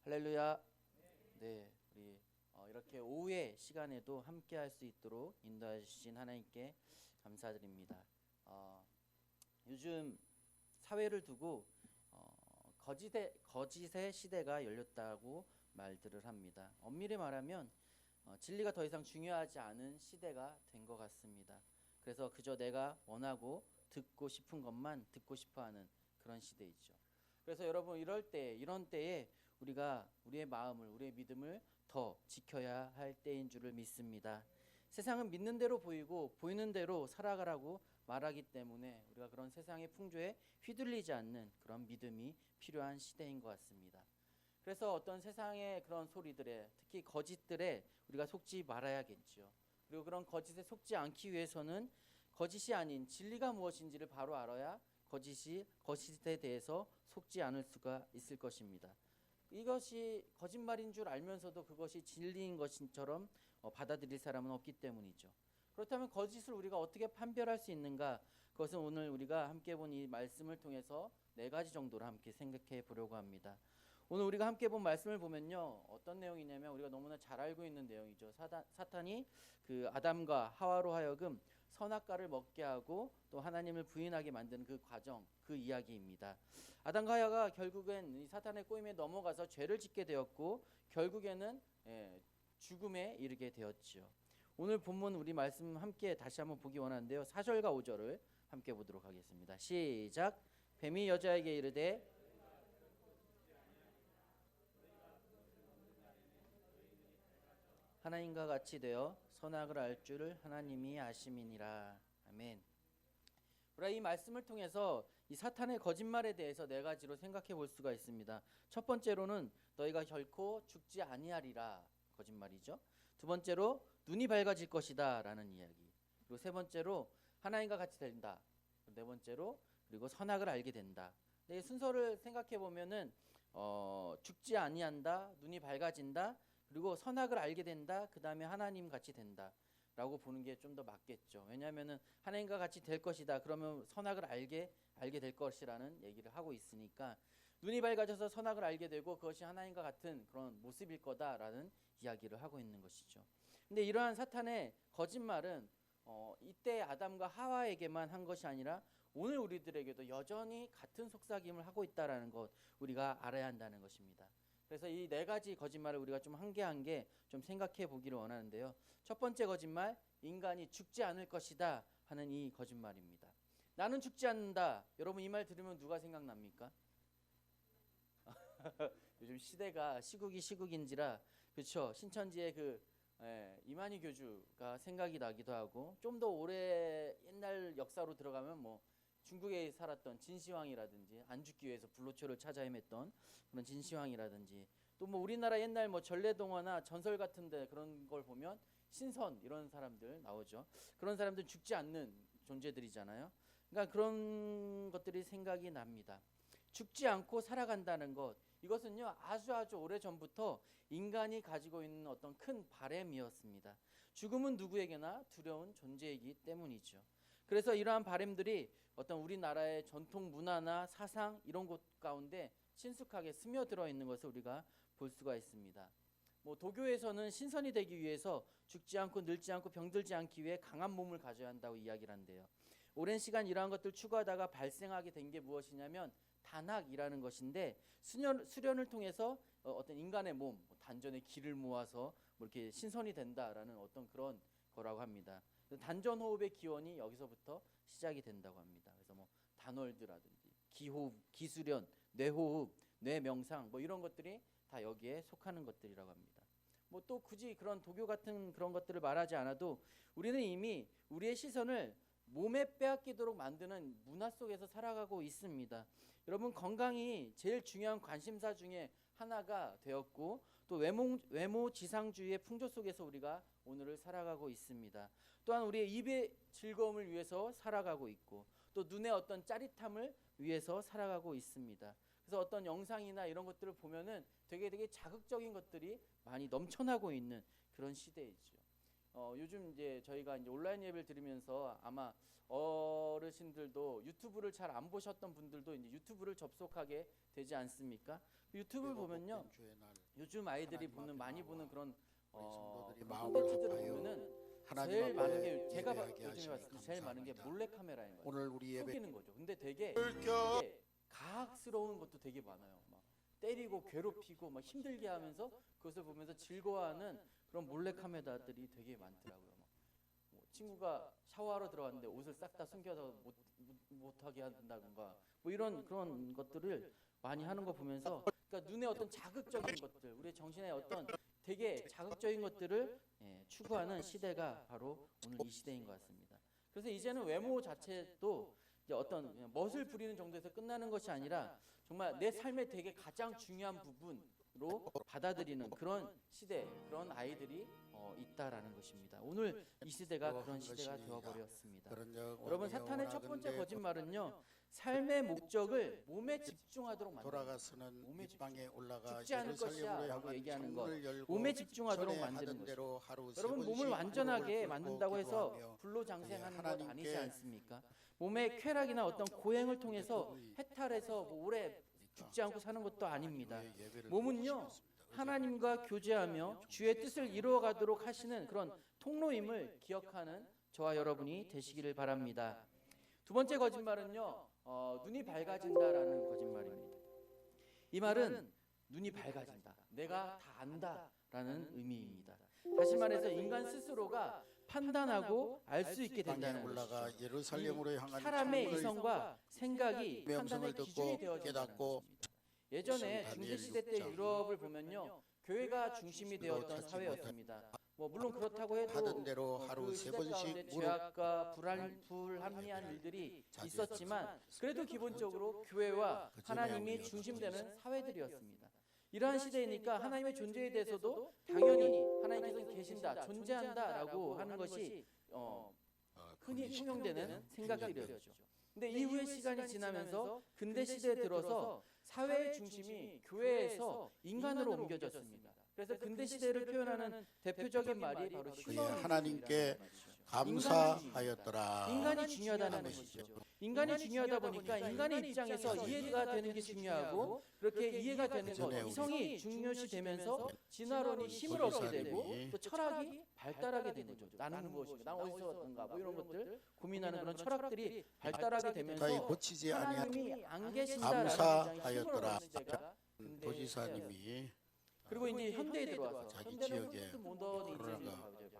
할렐루야. 네, 우리 이렇게 오후의 시간에도 함께 할 수 있도록 인도해 주신 하나님께 감사드립니다. 요즘 사회를 두고 거짓의 시대가 열렸다고 말들을 합니다. 엄밀히 말하면 진리가 더 이상 중요하지 않은 시대가 된 것 같습니다. 그래서 그저 내가 원하고 듣고 싶은 것만 듣고 싶어하는 그런 시대이죠. 그래서 여러분 이런 때에 우리가 우리의 마음을 우리의 믿음을 더 지켜야 할 때인 줄을 믿습니다. 세상은 믿는 대로 보이고 보이는 대로 살아가라고 말하기 때문에 우리가 그런 세상의 풍조에 휘둘리지 않는 그런 믿음이 필요한 시대인 것 같습니다. 그래서 어떤 세상의 그런 소리들에 특히 거짓들에 우리가 속지 말아야겠죠. 그리고 그런 거짓에 속지 않기 위해서는 거짓이 아닌 진리가 무엇인지를 바로 알아야 거짓에 대해서 속지 않을 수가 있을 것입니다. 이것이 거짓말인 줄 알면서도 그것이 진리인 것처럼 받아들일 사람은 없기 때문이죠. 그렇다면 거짓을 우리가 어떻게 판별할 수 있는가? 그것은 오늘 우리가 함께 본 이 말씀을 통해서 네 가지 정도로 함께 생각해 보려고 합니다. 오늘 우리가 함께 본 말씀을 보면요, 어떤 내용이냐면 우리가 너무나 잘 알고 있는 내용이죠. 사탄이 그 아담과 하와로 하여금 선악과를 먹게 하고 또 하나님을 부인하게 만드는 그 과정, 그 이야기입니다. 아담과 하와가 결국엔 이 사탄의 꼬임에 넘어가서 죄를 짓게 되었고 결국에는 죽음에 이르게 되었지요. 오늘 본문 우리 말씀 함께 다시 한번 보기 원하는데요. 4절과 5절을 함께 보도록 하겠습니다. 시작. 뱀이 여자에게 이르되 하나님과 같이 되어 선악을 알 줄을 하나님이 아심이니라. 아멘. 우리가 이 말씀을 통해서 이 사탄의 거짓말에 대해서 네 가지로 생각해 볼 수가 있습니다. 첫 번째로는 너희가 결코 죽지 아니하리라, 거짓말이죠. 두 번째로 눈이 밝아질 것이다 라는 이야기. 그리고 세 번째로 하나님과 같이 된다. 네 번째로 그리고 선악을 알게 된다. 네, 순서를 생각해 보면은 죽지 아니한다, 눈이 밝아진다, 그리고 선악을 알게 된다, 그 다음에 하나님 같이 된다 라고 보는 게 좀 더 맞겠죠. 왜냐하면은 하나님과 같이 될 것이다, 그러면 선악을 알게 될 것이라는 얘기를 하고 있으니까 눈이 밝아져서 선악을 알게 되고 그것이 하나님과 같은 그런 모습일 거다라는 이야기를 하고 있는 것이죠. 근데 이러한 사탄의 거짓말은 이때 아담과 하와에게만 한 것이 아니라 오늘 우리들에게도 여전히 같은 속삭임을 하고 있다라는 것, 우리가 알아야 한다는 것입니다. 그래서 이 네 가지 거짓말을 우리가 좀 한 개 한 개 좀 생각해 보기를 원하는데요. 첫 번째 거짓말, 인간이 죽지 않을 것이다 하는 이 거짓말입니다. 나는 죽지 않는다. 여러분 이 말 들으면 누가 생각납니까? 요즘 시대가 시국인지라, 그렇죠. 신천지의 이만희 교주가 생각이 나기도 하고, 좀 더 오래 옛날 역사로 들어가면 뭐 중국에 살았던 진시황이라든지 안 죽기 위해서 불로초를 찾아 헤맸던 그런 진시황이라든지, 또 뭐 우리나라 옛날 뭐 전래동화나 전설 같은데 그런 걸 보면 신선 이런 사람들 나오죠. 그런 사람들 죽지 않는 존재들이잖아요. 그러니까 그런 것들이 생각이 납니다. 죽지 않고 살아간다는 것, 이것은요 아주 오래 전부터 인간이 가지고 있는 어떤 큰 바램이었습니다. 죽음은 누구에게나 두려운 존재이기 때문이죠. 그래서 이러한 바램들이 어떤 우리나라의 전통 문화나 사상 이런 것 가운데 친숙하게 스며들어 있는 것을 우리가 볼 수가 있습니다. 뭐 도교에서는 신선이 되기 위해서 죽지 않고 늙지 않고 병들지 않기 위해 강한 몸을 가져야 한다고 이야기를 한대요. 오랜 시간 이러한 것들 추구하다가 발생하게 된 게 무엇이냐면 단학이라는 것인데, 수련을 통해서 어떤 인간의 몸, 단전에 기를 모아서 뭐 이렇게 신선이 된다라는 어떤 그런 거라고 합니다. 단전 호흡의 기원이 여기서부터 시작이 된다고 합니다. 그래서 뭐 단월드라든지 기호흡, 기수련, 뇌호흡, 뇌명상 뭐 이런 것들이 다 여기에 속하는 것들이라고 합니다. 뭐 또 굳이 그런 도교 같은 그런 것들을 말하지 않아도 우리는 이미 우리의 시선을 몸에 빼앗기도록 만드는 문화 속에서 살아가고 있습니다. 여러분 건강이 제일 중요한 관심사 중에 하나가 되었고, 또 외모 지상주의의 풍조 속에서 우리가 오늘을 살아가고 있습니다. 또한 우리의 입의 즐거움을 위해서 살아가고 있고, 또 눈의 어떤 짜릿함을 위해서 살아가고 있습니다. 그래서 어떤 영상이나 이런 것들을 보면은 되게 자극적인 것들이 많이 넘쳐나고 있는 그런 시대이죠. 요즘 이제 저희가 이제 온라인 예배를 드리면서 아마 어르신들도 유튜브를 잘 안 보셨던 분들도 이제 유튜브를 접속하게 되지 않습니까? 유튜브를 보면요, 요즘 아이들이 하나님 많이 앞에 보는 그런 성도들이 마음을 콘텐츠들을 합하여 보면은 하나님 제일 많은 앞에 게 제가 예배하게 요즘에 하시니 봤을 때 제일 많은 게 감사합니다. 몰래 카메라인 거예요. 오늘 우리 예배 속이는 거죠. 근데 되게 가학스러운 것도 되게 많아요. 막 때리고 괴롭히고 막 힘들게 하면서 그것을 보면서 즐거워하는 그런 몰래 카메라들이 되게 많더라고요. 뭐 친구가 샤워하러 들어왔는데 옷을 싹 다 숨겨서 못하게 한다든가 뭐 이런 그런 것들을 많이 하는 거 보면서 그러니까 눈에 어떤 자극적인 것들, 우리의 정신에 어떤 되게 자극적인 것들을 추구하는 시대가 바로 오늘 이 시대인 것 같습니다. 그래서 이제는 외모 자체도 이제 어떤 그냥 멋을 부리는 정도에서 끝나는 것이 아니라 정말 내 삶의 되게 가장 중요한 부분으로 받아들이는 그런 시대, 그런 아이들이 있다라는 것입니다. 오늘 이 시대가 그런 시대가 되어버렸습니다. 여러분, 사탄의 첫 번째 거짓말은요, 삶의 목적을 몸에 집중하도록 만드는 돌아가서는 몸에 밑방에 올라가 죽지 않을 것이야 예루살렘으로 라고 향한 얘기하는 것, 창문을 열고 몸에 집중하도록 전에 만드는 하던 것입니다. 대로 하루 세 여러분, 몸을 번씩 완전하게 무릎을 만든다고 꿇고 해서 기도하며 불로장생하는 것 하나님께 아니지 않습니까? 몸의 쾌락이나 어떤 고행을 통해서 해탈해서 뭐 오래 죽지 않고 사는 것도 아닙니다. 몸은요, 하나님과 교제하며 주의 뜻을 이루어가도록 하시는 그런 통로임을 기억하는 저와 여러분이 되시기를 바랍니다. 두 번째 거짓말은요, 눈이 밝아진다라는 거짓말입니다. 이 말은 눈이 밝아진다, 내가 다 안다라는 의미입니다. 다시 말해서 인간 스스로가 판단하고 알 수 있게 방에 된다는 올라가 것이죠. 예루살렘으로 향한 사람의 창문을 이성과 생각이 명성을 판단의 기준이 듣고 되어진다는 깨닫고 것입니다. 예전에 다니엘 중세 시대 때 6장. 유럽을 보면요, 교회가 중심이 되었던 찾지 사회였습니다. 뭐 물론 그렇다고 하던 해도 대로 하루 그 세 시대 번씩 가운데 무릎 죄악과 불합리한 일들이 있었지만 그래도 기본적으로 교회와 하나님이 중심되는 사회들이었습니다. 이러한 시대이니까 하나님의 존재에 대해서도 당연히 하나님께서 계신다, 존재한다라고 하는 것이 흔히 통용되는 생각들이었죠. 근데 이후에 시간이 지나면서 근대 시대에 들어서 사회의 중심이 교회에서 인간으로 옮겨졌습니다. 그래서 근대 시대를 표현하는 대표적인 말이 바로 휴머니즘이라는 하나님께 말이죠. 감사하였더라. 인간이 중요하다는 것이죠. 인간이 중요하다 보니까 인간의 입장에서 이해가 되는 게 중요하고 그렇게 이해가 되는 것, 이성이 중요시 되면서 진화론이 힘을 얻게 되고 또 철학이 발달하게 되는 거죠. 나는 무엇인가, 난 어디서 왔던가 뭐 이런 것들 고민하는 그런 철학들이 발달하게 되면서 고치지 아니한 하나님이 안 계신다라는 감사하였더라. 시대가 도지사님이 그리고 이제 현대에 들어와서 자기 현대는 지역에 포스트 모더니즘이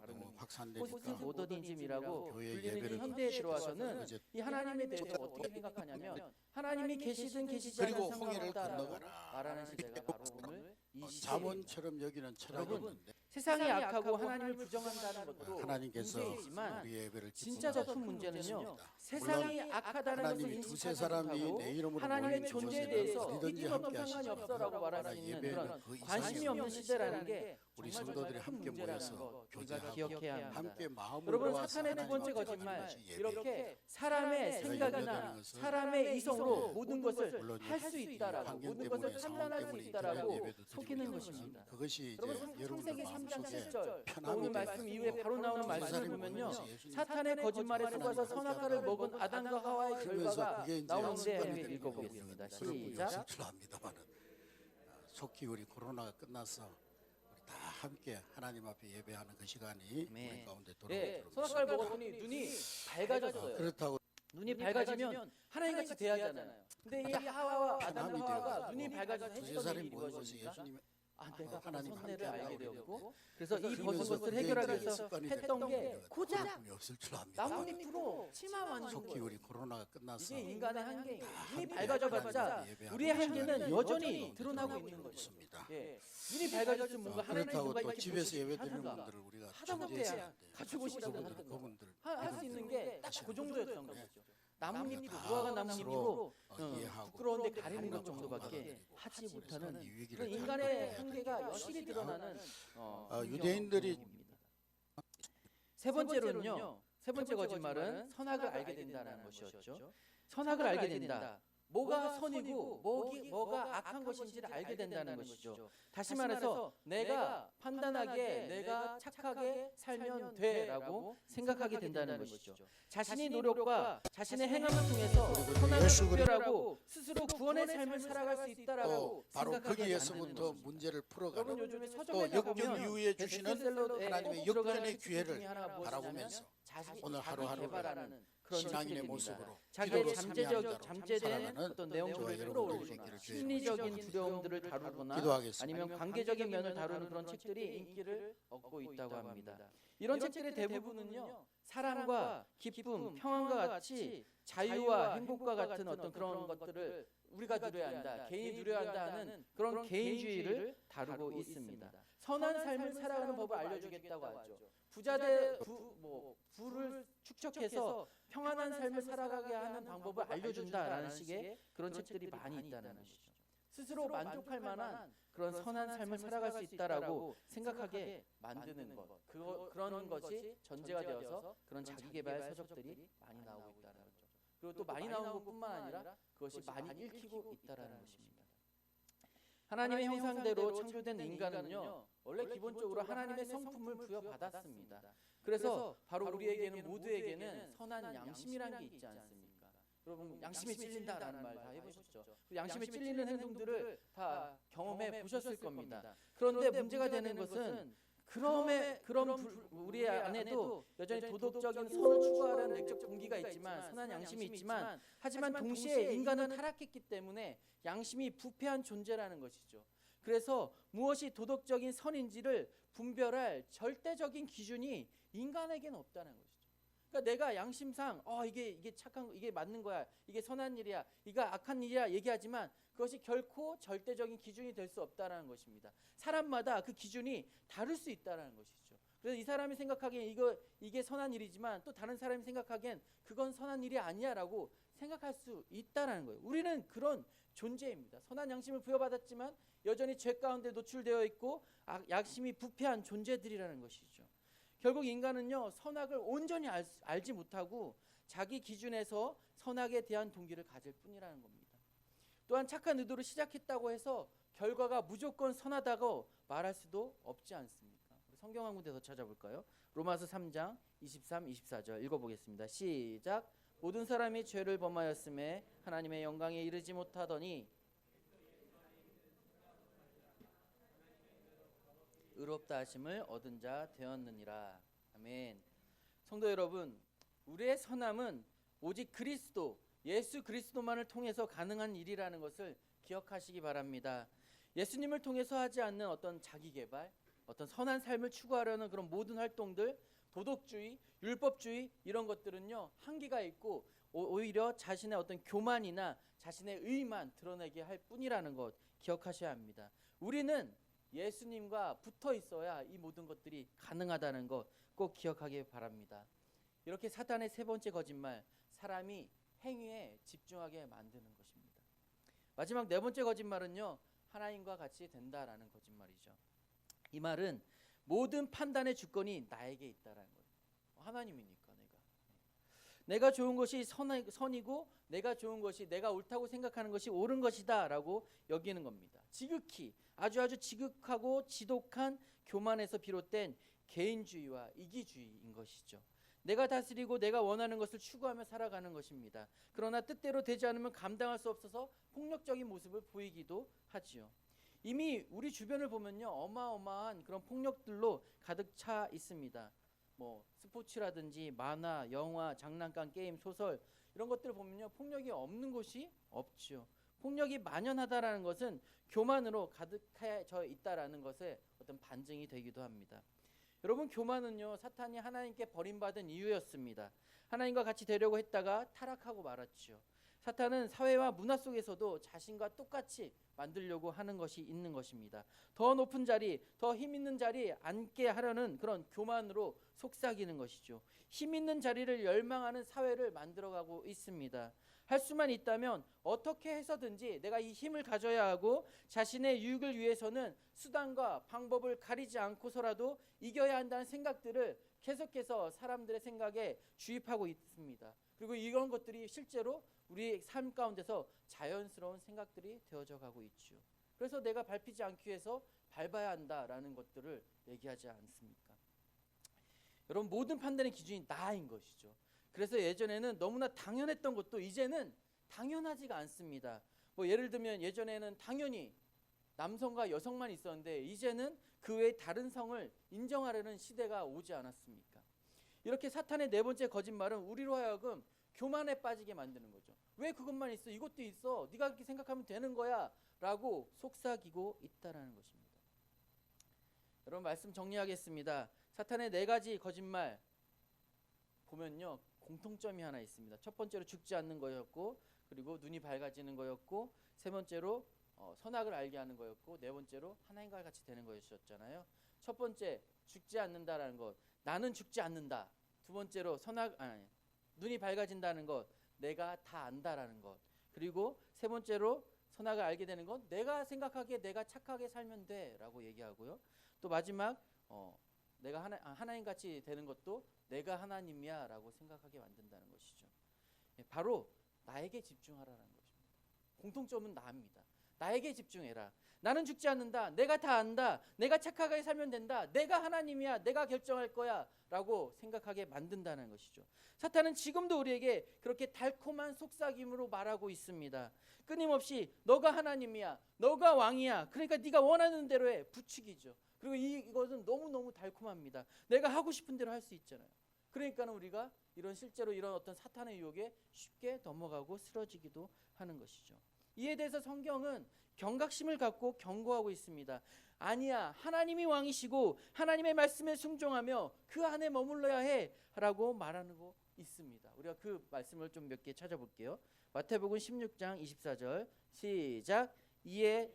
너무 포스트 확산되니까 모더니즘이라고 교회 불리는 이 예배를 현대에 들어와서는 이제 이 하나님에 대해서 어떻게 생각하냐면 하나님이 계시든 계시지 그리고 않는 홍해를 상관없다라고 건너가라. 말하는 시대가 바로 오늘 이 시대입니다. 자본처럼 여기는 철학이었는데 세상이 악하고 하나님을 부정한다는 것도 하나님께서 문제이지만 우리 예배를 진짜 더 큰 문제는요, 세상이 악하다는 것을 하나님이 두세 인식하지 사람이 못하고 내 이름으로 하나님의 모이는 존재에 곳에는 대해서 어디든지 믿음 없는 함께 상관이 하시죠. 없어라고 말할 수 있는 그런 관심이 없는 시대라는 게 우리 정말 성도들이 큰 함께 문제라는 모여서 것 우리가 교제하고 기억해야 합니다. 함께 마음을 여러분, 모아서 사탄의 두 번째 하나님 거짓말, 앞에 예배. 이렇게 사람의 제가 생각이나 염려되는 것은 사람의 이성으로 모든 것을 물론 할 수 있다라고, 환경 모든 때문에 것을 상황 판단할 수 때문에 있다라고 인터넷 예배도 속이는 드리고 것입니다. 있지만 그것이 이제 여러분, 여러분들 창세기 3장 마음속에 7절 편함이 오늘 되고 말씀 이후에 바로 나오는 말씀을 보면요, 사탄의 거짓말에 속아서 선악과를 먹은 아담과 하와의 결과가 그게 이제 나오는데 습관이 한번 되는 읽어보겠습니다. 여러분이 시작. 없을 줄 압니다만 속히 우리 코로나가 끝나서 우리 다 함께 하나님 앞에 예배하는 그 시간이 우리 가운데 네, 돌아오도록 선악과를 먹었더니 눈이 밝아졌어요. 그렇다고 눈이 밝아지면 하나님같이 돼야 하잖아요. 근데 이 하와와 아담과 하와가 눈이 밝아져서 두세 했던 살이 일이 모여서 무엇입니까? 예수님 내가 하나님 선례를 함께 알게 하라고 되었고, 그래서 이 그러면서 벗은 것을 그게 해결하기 이제 위해서 습관이 했던 게 되는 고작 여러분이 없을 줄 압니다. 나뭇잎으으로 치마 만드는 속히 거예요. 우리 코로나가 끝나서 이게 인간의 한계예요. 눈이 함께 밝아져봤자 하나님 예배하는 우리의 시간이 한계는 여전히 우리 드러나고 가운데 있는 거죠. 있습니다. 예, 눈이 밝아졌으면 뭔가 하나님의 그렇다고 뭔가 또 이렇게 집에서 보시기 예배 드리는 하든가 분들을 우리가 하다못해 중재해야 돼. 가지고 오시라고 하든가 그분들 할 수 있는 게 딱 그 정도였던 거죠. 나뭇잎, 다 무화과 나뭇잎으로 이해하고 부끄러운데 가리는 것 하는 정도밖에 받아들이고 하지 못하는 이 위기를 그런 잘 인간의 극복해야 한계가 되겠다. 여실히 드러나는 유대인들이 세 번째로는요, 세 번째 거짓말은 선악을 알게 된다는 것이었죠. 선악을 알게 된다. 뭐가 선이고 뭐가 악한 것인지를 알게 된다는 것이죠. 다시 말해서 내가 판단하기에 내가 착하게 살면 돼라고 생각하게 된다는 것이죠. 자신의 노력과 자신의 행함을 통해서 선악을 구별하고 스스로 구원의 삶을 살아갈 수 있다라고 바로 생각하게 거기에서부터 만드는 문제를 여러분 풀어가는 요즘에 또 서점에 역경 가보면 이후에 주시는 베스트셀러에 하나님의 꼭 들어가는 역전의 책 중에 기회를 하나가 무엇이냐면 바라보면서 자기 오늘 하루하루를 개발하는 그런 신앙인의 책들입니다. 모습으로 자기의 기도로 잠재된 살아가는 어떤 저와 내용들을 여러분들 끌어올리거나 되기를 주의 심리적인 이름으로 두려움들을 다루거나 기도하겠습니다. 아니면 관계적인 면을 다루는 그런 책들이 인기를 얻고 있다고 합니다. 이런 책들의 대부분은요, 사랑과 기쁨, 평안과 같이 자유와 행복과 같은 어떤 그런 것들을 우리가 누려야 한다, 개인이 누려야 한다 하는 그런 개인주의를 다루고 있습니다. 선한 삶을 살아가는 법을 알려주겠다고 하죠. 부를 축적해서 평안한 삶을 살아가게 하는 방법을 알려준다라는 식의 그런 책들이 많이 있다는 것이죠. 스스로 만족할 만한 그런 선한 삶을 살아갈 수 있다라고 생각하게 만드는 것, 그런 것이 전제가 되어서 그런 자기개발 서적들이 많이 나오고 있다는 거죠. 그리고 또 많이 나오는 것뿐만 아니라 그것이 많이 읽히고 있다는 것입니다. 하나님의 형상대로 창조된 인간은요, 원래 기본적으로 하나님의 성품을 부여받았습니다. 그래서 바로 우리에게는 모두에게는 선한 양심이라는 게 있지 않습니까? 여러분 양심에 찔린다라는 말 다 해보셨죠? 양심에 찔리는 행동들을 다 경험해 보셨을 겁니다. 그런데 문제가 되는 것은 우리 안에도 여전히 도덕적인 선을 추구하려는 내적 동기가 있지만 선한 양심이 있지만 하지만 동시에 인간은 타락했기 때문에 양심이 부패한 존재라는 것이죠. 그래서 무엇이 도덕적인 선인지를 분별할 절대적인 기준이 인간에게는 없다는 것이죠. 그러니까 내가 양심상 이게 착한 이게 맞는 거야, 이게 선한 일이야, 이거 악한 일이야 얘기하지만 그것이 결코 절대적인 기준이 될 수 없다는 것입니다. 사람마다 그 기준이 다를 수 있다는 것이죠. 그래서 이 사람이 생각하기엔 이게 선한 일이지만 또 다른 사람이 생각하기엔 그건 선한 일이 아니야라고 생각할 수 있다는 거예요. 우리는 그런 존재입니다. 선한 양심을 부여받았지만 여전히 죄 가운데 노출되어 있고 양심이 부패한 존재들이라는 것이죠. 결국 인간은요, 선악을 온전히 알지 못하고 자기 기준에서 선악에 대한 동기를 가질 뿐이라는 겁니다. 또한 착한 의도로 시작했다고 해서 결과가 무조건 선하다고 말할 수도 없지 않습니까? 성경 한 군데 더 찾아볼까요? 로마서 3장 23, 24절 읽어보겠습니다. 시작. 모든 사람이 죄를 범하였음에 하나님의 영광에 이르지 못하더니 의롭다 하심을 얻은 자 되었느니라. 아멘. 성도 여러분, 우리의 선함은 오직 예수 그리스도만을 통해서 가능한 일이라는 것을 기억하시기 바랍니다. 예수님을 통해서 하지 않는 어떤 자기개발, 어떤 선한 삶을 추구하려는 그런 모든 활동들, 도덕주의, 율법주의 이런 것들은요, 한계가 있고 오히려 자신의 어떤 교만이나 자신의 의만 드러내게 할 뿐이라는 것 기억하셔야 합니다. 우리는 예수님과 붙어 있어야 이 모든 것들이 가능하다는 것 꼭 기억하기 바랍니다. 이렇게 사탄의 세 번째 거짓말, 사람이 행위에 집중하게 만드는 것입니다. 마지막 네 번째 거짓말은요, 하나님과 같이 된다라는 거짓말이죠. 이 말은 모든 판단의 주권이 나에게 있다라는 거예요. 하나님이니까 내가 좋은 것이 선이고 내가 좋은 것이 내가 옳다고 생각하는 것이 옳은 것이다라고 여기는 겁니다. 지극히 아주 지극하고 지독한 교만에서 비롯된 개인주의와 이기주의인 것이죠. 내가 다스리고 내가 원하는 것을 추구하며 살아가는 것입니다. 그러나 뜻대로 되지 않으면 감당할 수 없어서 폭력적인 모습을 보이기도 하지요. 이미 우리 주변을 보면요, 어마어마한 그런 폭력들로 가득 차 있습니다. 스포츠라든지 만화, 영화, 장난감, 게임, 소설 이런 것들을 보면요, 폭력이 없는 곳이 없죠. 폭력이 만연하다라는 것은 교만으로 가득해져 있다라는 것의 어떤 반증이 되기도 합니다. 여러분, 교만은요, 사탄이 하나님께 버림받은 이유였습니다. 하나님과 같이 되려고 했다가 타락하고 말았죠. 사탄은 사회와 문화 속에서도 자신과 똑같이 만들려고 하는 것이 있는 것입니다. 더 높은 자리, 더 힘 있는 자리에 앉게 하려는 그런 교만으로 속삭이는 것이죠. 힘 있는 자리를 열망하는 사회를 만들어가고 있습니다. 할 수만 있다면 어떻게 해서든지 내가 이 힘을 가져야 하고 자신의 유익을 위해서는 수단과 방법을 가리지 않고서라도 이겨야 한다는 생각들을 계속해서 사람들의 생각에 주입하고 있습니다. 그리고 이런 것들이 실제로 우리의 삶 가운데서 자연스러운 생각들이 되어져 가고 있죠. 그래서 내가 밟히지 않기 위해서 밟아야 한다라는 것들을 얘기하지 않습니까? 여러분, 모든 판단의 기준이 나인 것이죠. 그래서 예전에는 너무나 당연했던 것도 이제는 당연하지가 않습니다. 뭐 예를 들면 예전에는 당연히 남성과 여성만 있었는데 이제는 그 외에 다른 성을 인정하려는 시대가 오지 않았습니까? 이렇게 사탄의 네 번째 거짓말은 우리로 하여금 교만에 빠지게 만드는 거죠. 왜 그것만 있어? 이것도 있어. 네가 그렇게 생각하면 되는 거야 라고 속삭이고 있다라는 것입니다. 여러분, 말씀 정리하겠습니다. 사탄의 네 가지 거짓말 보면요, 공통점이 하나 있습니다. 첫 번째로 죽지 않는 거였고, 그리고 눈이 밝아지는 거였고, 세 번째로 선악을 알게 하는 거였고, 네 번째로 하나님과 같이 되는 것이었잖아요. 첫 번째, 죽지 않는다라는 것, 나는 죽지 않는다. 두 번째로 눈이 밝아진다는 것, 내가 다 안다라는 것. 그리고 세 번째로 선악을 알게 되는 것, 내가 생각하기에 내가 착하게 살면 돼라고 얘기하고요. 또 마지막 내가 하나님 같이 되는 것도 내가 하나님이야라고 생각하게 만든다는 것이죠. 바로 나에게 집중하라는 것입니다. 공통점은 나입니다. 나에게 집중해라. 나는 죽지 않는다. 내가 다 안다. 내가 착하게 살면 된다. 내가 하나님이야. 내가 결정할 거야 라고 생각하게 만든다는 것이죠. 사탄은 지금도 우리에게 그렇게 달콤한 속삭임으로 말하고 있습니다. 끊임없이 너가 하나님이야. 너가 왕이야. 그러니까 네가 원하는 대로 해. 부추기죠. 그리고 이것은 너무너무 달콤합니다. 내가 하고 싶은 대로 할 수 있잖아요. 그러니까 우리가 실제로 이런 어떤 사탄의 유혹에 쉽게 넘어가고 쓰러지기도 하는 것이죠. 이에 대해서 성경은 경각심을 갖고 경고하고 있습니다. 아니야, 하나님이 왕이시고 하나님의 말씀에 순종하며 그 안에 머물러야 해라고 말하고 있습니다. 우리가 그 말씀을 좀 몇 개 찾아볼게요. 마태복음 16장 24절 시작. 이에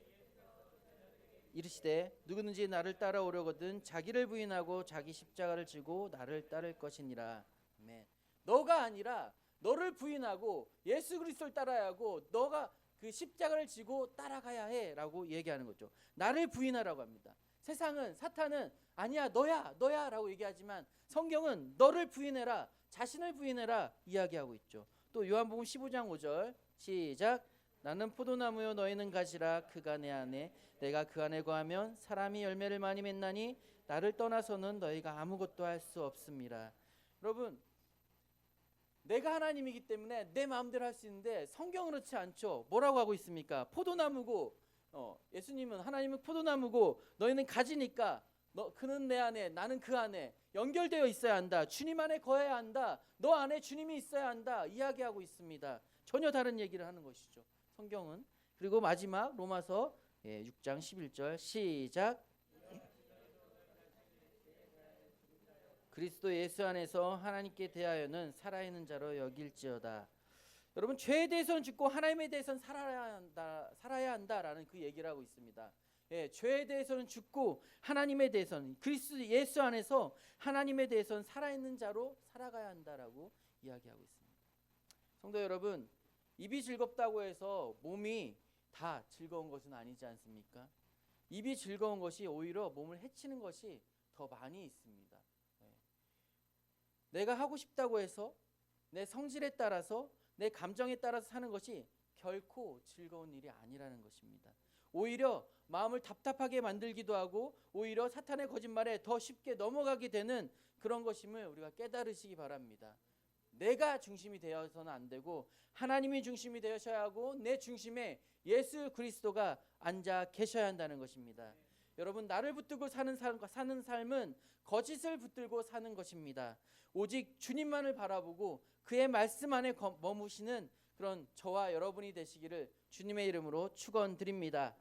이르시되 누구든지 나를 따라오려거든 자기를 부인하고 자기 십자가를 지고 나를 따를 것이니라. 아멘. 너가 아니라 너를 부인하고 예수 그리스도를 따라야 하고 너가 그 십자가를 지고 따라가야 해라고 얘기하는 거죠. 나를 부인하라고 합니다. 세상은, 사탄은 아니야, 너야 라고 얘기하지만 성경은 너를 부인해라, 자신을 부인해라 이야기하고 있죠. 또 요한복음 15장 5절 시작. 나는 포도나무요 너희는 가지라. 그가 내 안에 내가 그 안에 거하면 사람이 열매를 많이 맺나니 나를 떠나서는 너희가 아무것도 할 수 없습니다. 여러분, 내가 하나님이기 때문에 내 마음대로 할 수 있는데 성경은 그렇지 않죠. 뭐라고 하고 있습니까? 포도나무고 예수님은, 하나님은 포도나무고 너희는 가지니까 그는 내 안에 나는 그 안에 연결되어 있어야 한다. 주님 안에 거해야 한다. 너 안에 주님이 있어야 한다 이야기하고 있습니다. 전혀 다른 얘기를 하는 것이죠, 성경은. 그리고 마지막 로마서 6장 11절 시작. 그리스도 예수 안에서 하나님께 대하여는 살아있는 자로 여길지어다. 여러분, 죄에 대해서는 죽고 하나님에 대해서는 살아야 한다라는 그 얘기를 하고 있습니다. 죄에 대해서는 죽고 하나님에 대해서는, 그리스도 예수 안에서 하나님에 대해서는 살아있는 자로 살아가야 한다라고 이야기하고 있습니다. 성도 여러분, 입이 즐겁다고 해서 몸이 다 즐거운 것은 아니지 않습니까? 입이 즐거운 것이 오히려 몸을 해치는 것이 더 많이 있습니다. 내가 하고 싶다고 해서 내 성질에 따라서 내 감정에 따라서 사는 것이 결코 즐거운 일이 아니라는 것입니다. 오히려 마음을 답답하게 만들기도 하고 오히려 사탄의 거짓말에 더 쉽게 넘어가게 되는 그런 것임을 우리가 깨달으시기 바랍니다. 내가 중심이 되어서는 안 되고 하나님이 중심이 되셔야 하고 내 중심에 예수 그리스도가 앉아 계셔야 한다는 것입니다. 여러분, 나를 붙들고 사는 삶은 거짓을 붙들고 사는 것입니다. 오직 주님만을 바라보고 그의 말씀 안에 머무시는 그런 저와 여러분이 되시기를 주님의 이름으로 축원드립니다.